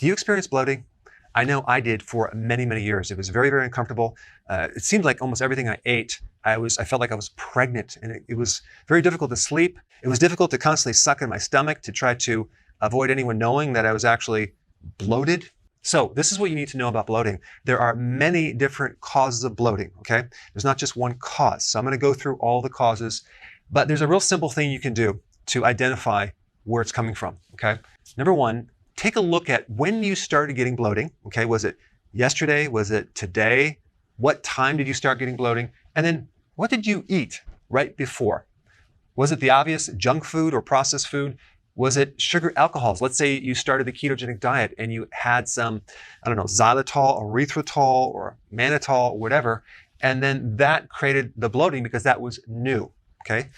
Do you experience bloating? I know I did for many, many years. It was very, very uncomfortable. It seemed like almost everything I ate, I felt like I was pregnant, and it was very difficult to sleep. It was difficult to constantly suck in my stomach to try to avoid anyone knowing that I was actually bloated. So this is what you need to know about bloating. There are many different causes of bloating, okay? There's not just one cause. So I'm going to go through all the causes, but there's a real simple thing you can do to identify where it's coming from, okay? Number one, take a look at when you started getting bloating, okay? Was it yesterday? Was it today? What time did you start getting bloating? And then what did you eat right before? Was it the obvious junk food or processed food? Was it sugar alcohols? Let's say you started the ketogenic diet and you had some, I don't know, xylitol or erythritol or mannitol or whatever, and then that created the bloating because that was new, okay?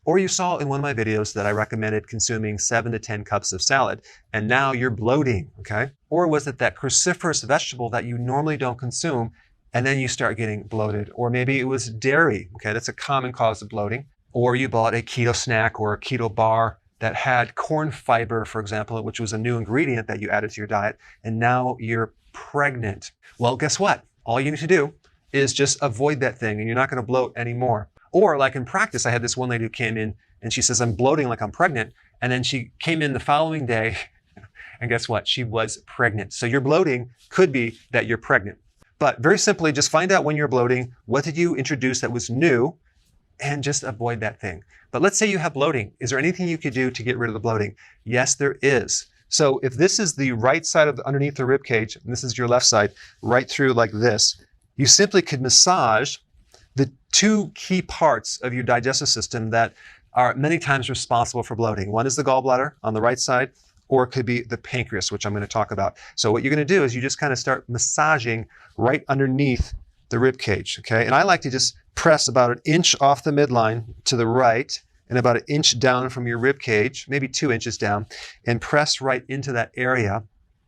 Or you saw in one of my videos that I recommended consuming 7 to 10 cups of salad, and now you're bloating, okay? Or was it that cruciferous vegetable that you normally don't consume, and then you start getting bloated? Or maybe it was dairy, okay? That's a common cause of bloating. Or you bought a keto snack or a keto bar that had corn fiber, for example, which was a new ingredient that you added to your diet, and now you're pregnant. Well, guess what? All you need to do is just avoid that thing, and you're not going to bloat anymore. Or like in practice, I had this one lady who came in and she says, I'm bloating like I'm pregnant. And then she came in the following day and guess what? She was pregnant. So your bloating could be that you're pregnant. But very simply, just find out when you're bloating. What did you introduce that was new? And just avoid that thing. But let's say you have bloating. Is there anything you could do to get rid of the bloating? Yes, there is. So if this is the right side of underneath the rib cage, and this is your left side, right through like this, you simply could massage the two key parts of your digestive system that are many times responsible for bloating. One is the gallbladder on the right side, or it could be the pancreas, which I'm going to talk about. So what you're going to do is you just kind of start massaging right underneath the rib cage, okay? And I like to just press about 1 inch off the midline to the right and about 1 inch down from your rib cage, maybe 2 inches down, and press right into that area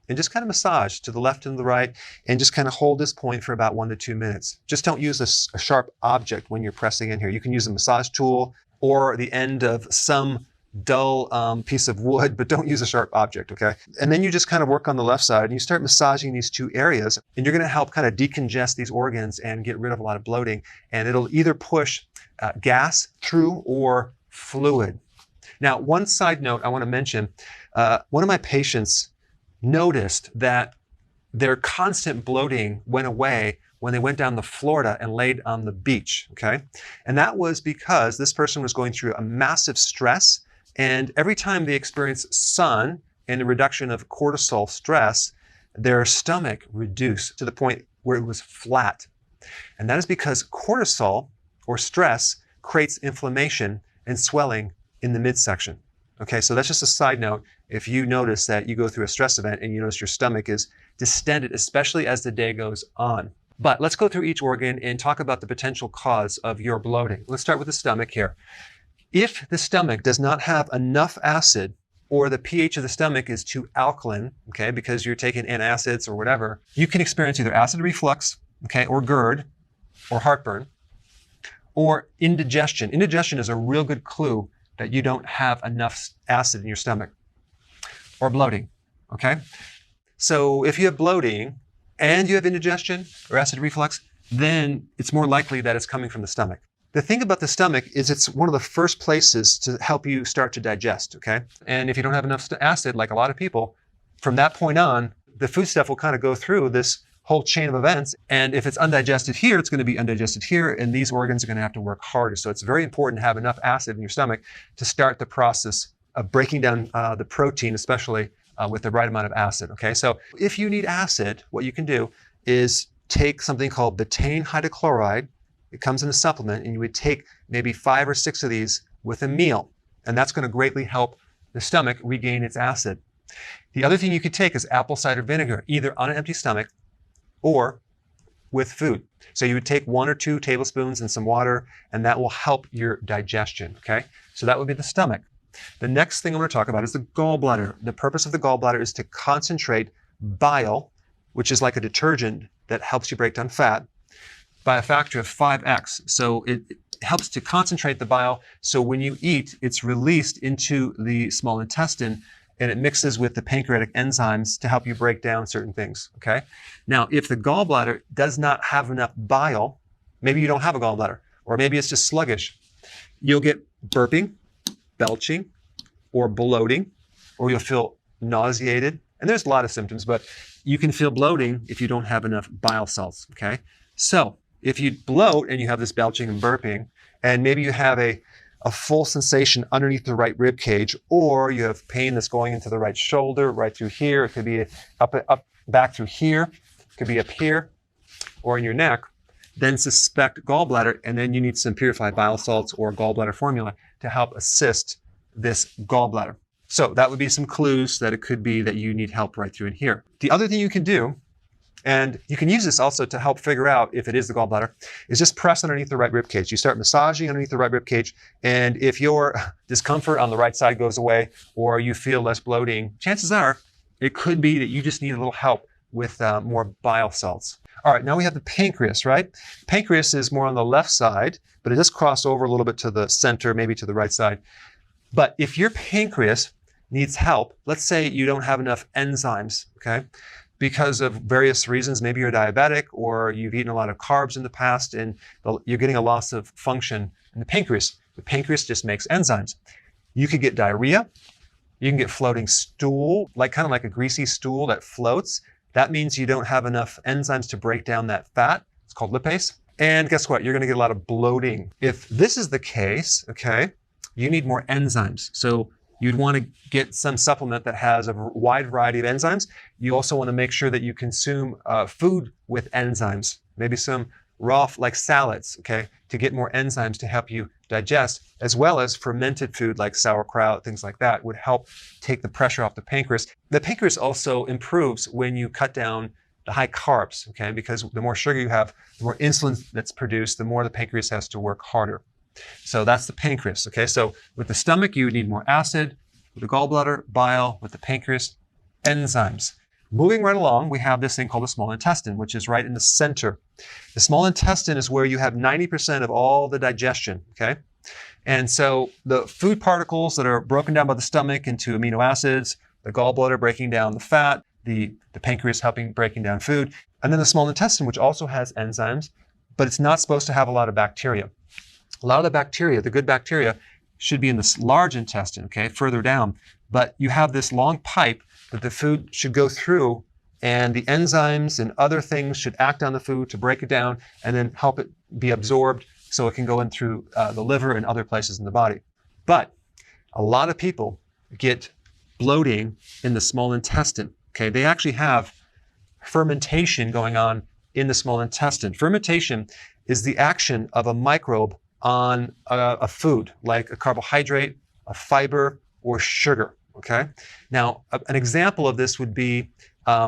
and just kind of massage to the left and the right and just kind of hold this point for about 1 to 2 minutes. Just don't use a sharp object when you're pressing in here. You can use a massage tool or the end of some dull piece of wood, but don't use a sharp object, okay? And then you just kind of work on the left side and you start massaging these two areas, and you're gonna help kind of decongest these organs and get rid of a lot of bloating. And it'll either push gas through or fluid. Now, one side note I wanna mention, one of my patients noticed that their constant bloating went away when they went down to Florida and laid on the beach, okay? And that was because this person was going through a massive stress, and every time they experienced sun and a reduction of cortisol stress, their stomach reduced to the point where it was flat. And that is because cortisol or stress creates inflammation and swelling in the midsection. Okay, so that's just a side note. If you notice that you go through a stress event and you notice your stomach is distended, especially as the day goes on. But let's go through each organ and talk about the potential cause of your bloating. Let's start with the stomach here. If the stomach does not have enough acid, or the pH of the stomach is too alkaline, okay, because you're taking antacids or whatever, you can experience either acid reflux, okay, or GERD, or heartburn, or indigestion. Indigestion is a real good clue that you don't have enough acid in your stomach, or bloating, okay? So if you have bloating and you have indigestion or acid reflux, then it's more likely that it's coming from the stomach. The thing about the stomach is it's one of the first places to help you start to digest, okay? And if you don't have enough acid, like a lot of people, from that point on, the food stuff will kind of go through this whole chain of events. And if it's undigested here, it's going to be undigested here, and these organs are going to have to work harder. So it's very important to have enough acid in your stomach to start the process of breaking down the protein, especially with the right amount of acid, okay? So if you need acid, what you can do is take something called betaine hydrochloride. It comes in a supplement, and you would take maybe 5 or 6 of these with a meal, and that's going to greatly help the stomach regain its acid. The other thing you could take is apple cider vinegar, either on an empty stomach or with food. So you would take 1 or 2 tablespoons in some water, and that will help your digestion, okay? So that would be the stomach. The next thing I'm going to talk about is the gallbladder. The purpose of the gallbladder is to concentrate bile, which is like a detergent that helps you break down fat, by a factor of 5x. So it helps to concentrate the bile, so when you eat, it's released into the small intestine and it mixes with the pancreatic enzymes to help you break down certain things, okay? Now, if the gallbladder does not have enough bile, maybe you don't have a gallbladder, or maybe it's just sluggish, you'll get burping, belching, or bloating, or you'll feel nauseated. And there's a lot of symptoms, but you can feel bloating if you don't have enough bile salts, okay? So if you bloat and you have this belching and burping, and maybe you have a full sensation underneath the right rib cage, or you have pain that's going into the right shoulder, right through here, it could be up back through here, it could be up here, or in your neck, then suspect gallbladder, and then you need some purified bile salts or gallbladder formula to help assist this gallbladder. So that would be some clues that it could be that you need help right through in here. The other thing you can do, and you can use this also to help figure out if it is the gallbladder, is just press underneath the right rib cage. You start massaging underneath the right rib cage, and if your discomfort on the right side goes away or you feel less bloating, chances are it could be that you just need a little help with more bile salts. All right, now we have the pancreas, right? Pancreas is more on the left side, but it does cross over a little bit to the center, maybe to the right side. But if your pancreas needs help, let's say you don't have enough enzymes, okay? Because of various reasons, maybe you're diabetic or you've eaten a lot of carbs in the past and you're getting a loss of function in the pancreas. The pancreas just makes enzymes. You could get diarrhea. You can get floating stool, kind of like a greasy stool that floats. That means you don't have enough enzymes to break down that fat. It's called lipase. And guess what? You're going to get a lot of bloating. If this is the case, okay, you need more enzymes. So you'd want to get some supplement that has a wide variety of enzymes. You also want to make sure that you consume food with enzymes, maybe some raw, like salads, okay, to get more enzymes to help you digest, as well as fermented food like sauerkraut, things like that would help take the pressure off the pancreas. The pancreas also improves when you cut down the high carbs, okay, because the more sugar you have, the more insulin that's produced, the more the pancreas has to work harder. So that's the pancreas, okay? So with the stomach, you would need more acid. With the gallbladder, bile. With the pancreas, enzymes. Moving right along, we have this thing called the small intestine, which is right in the center. The small intestine is where you have 90% of all the digestion, okay? And so the food particles that are broken down by the stomach into amino acids, the gallbladder breaking down the fat, the pancreas helping breaking down food, and then the small intestine, which also has enzymes, but it's not supposed to have a lot of bacteria. A lot of the bacteria, the good bacteria, should be in this large intestine, okay, further down. But you have this long pipe that the food should go through, and the enzymes and other things should act on the food to break it down and then help it be absorbed so it can go in through the liver and other places in the body. But a lot of people get bloating in the small intestine, okay? They actually have fermentation going on in the small intestine. Fermentation is the action of a microbe on a food, like a carbohydrate, a fiber, or sugar, okay? Now, an example of this would be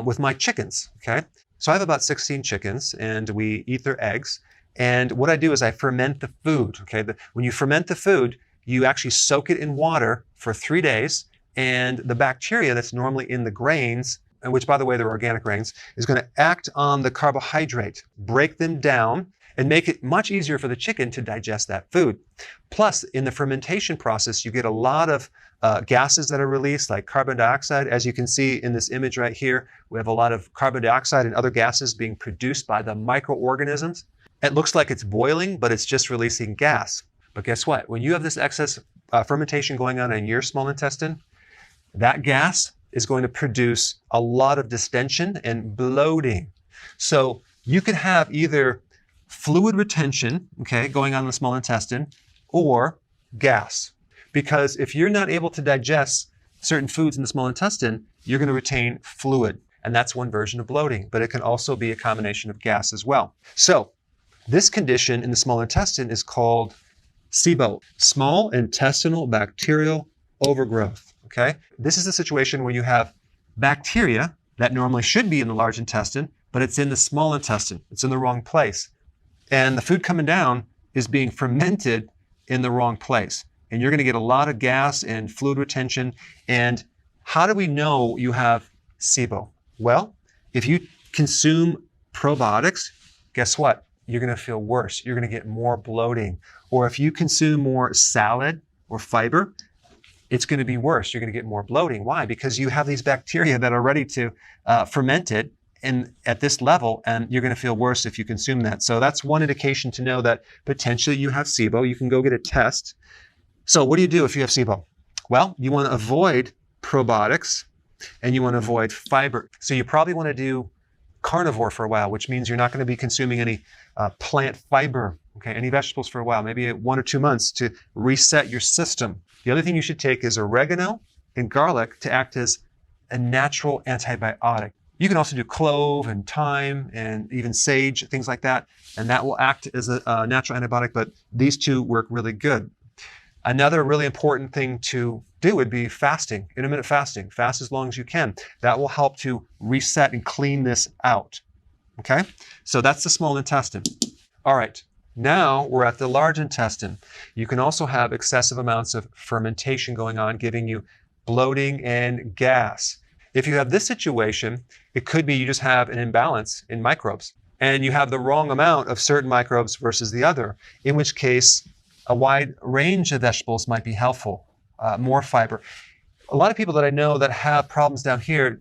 with my chickens, okay? So I have about 16 chickens, and we eat their eggs. And what I do is I ferment the food, okay? When you ferment the food, you actually soak it in water for 3 days, and the bacteria that's normally in the grains, and which, by the way, they're organic grains, is going to act on the carbohydrate, break them down, and make it much easier for the chicken to digest that food. Plus, in the fermentation process, you get a lot of gases that are released, like carbon dioxide. As you can see in this image right here, we have a lot of carbon dioxide and other gases being produced by the microorganisms. It looks like it's boiling, but it's just releasing gas. But guess what? When you have this excess fermentation going on in your small intestine, that gas is going to produce a lot of distension and bloating. So you could have either fluid retention, okay, going on in the small intestine, or gas. Because if you're not able to digest certain foods in the small intestine, you're going to retain fluid. And that's one version of bloating, but it can also be a combination of gas as well. So this condition in the small intestine is called SIBO, small intestinal bacterial overgrowth, okay? This is a situation where you have bacteria that normally should be in the large intestine, but it's in the small intestine. It's in the wrong place. And the food coming down is being fermented in the wrong place. And you're going to get a lot of gas and fluid retention. And how do we know you have SIBO? Well, if you consume probiotics, guess what? You're going to feel worse. You're going to get more bloating. Or if you consume more salad or fiber, it's going to be worse. You're going to get more bloating. Why? Because you have these bacteria that are ready to ferment it and at this level, and you're going to feel worse if you consume that. So that's one indication to know that potentially you have SIBO. You can go get a test. So what do you do if you have SIBO? Well, you want to avoid probiotics and you want to avoid fiber. So you probably want to do carnivore for a while, which means you're not going to be consuming any plant fiber, okay, any vegetables for a while, maybe 1 or 2 months to reset your system. The other thing you should take is oregano and garlic to act as a natural antibiotic. You can also do clove and thyme and even sage, things like that, and that will act as a natural antibiotic, but these two work really good. Another really important thing to do would be fasting, intermittent fasting. Fast as long as you can. That will help to reset and clean this out, okay? So that's the small intestine. All right, now we're at the large intestine. You can also have excessive amounts of fermentation going on, giving you bloating and gas. If you have this situation, it could be you just have an imbalance in microbes and you have the wrong amount of certain microbes versus the other, in which case a wide range of vegetables might be helpful, more fiber. A lot of people that I know that have problems down here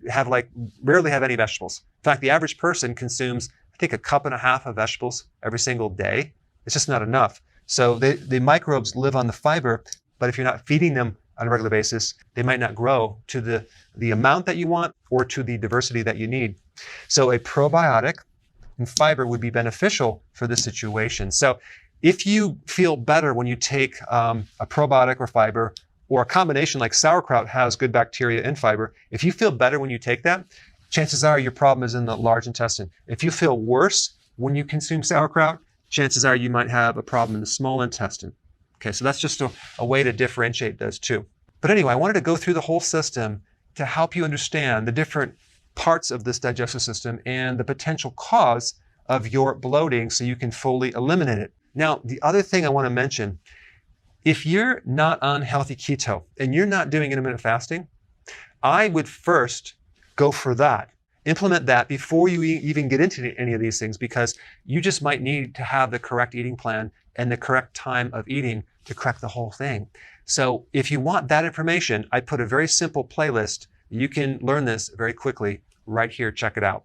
rarely have any vegetables. In fact, the average person consumes, I think, 1.5 cups of vegetables every single day. It's just not enough. So the microbes live on the fiber, but if you're not feeding them on a regular basis, they might not grow to the amount that you want or to the diversity that you need. So a probiotic and fiber would be beneficial for this situation. So if you feel better when you take a probiotic or fiber, or a combination like sauerkraut has good bacteria and fiber, if you feel better when you take that, chances are your problem is in the large intestine. If you feel worse when you consume sauerkraut, chances are you might have a problem in the small intestine. Okay, so that's just a way to differentiate those two. But anyway, I wanted to go through the whole system to help you understand the different parts of this digestive system and the potential cause of your bloating so you can fully eliminate it. Now, the other thing I want to mention, if you're not on healthy keto and you're not doing intermittent fasting, I would first go for that. Implement that before you even get into any of these things, because you just might need to have the correct eating plan and the correct time of eating to correct the whole thing. So if you want that information, I put a very simple playlist. You can learn this very quickly right here. Check it out.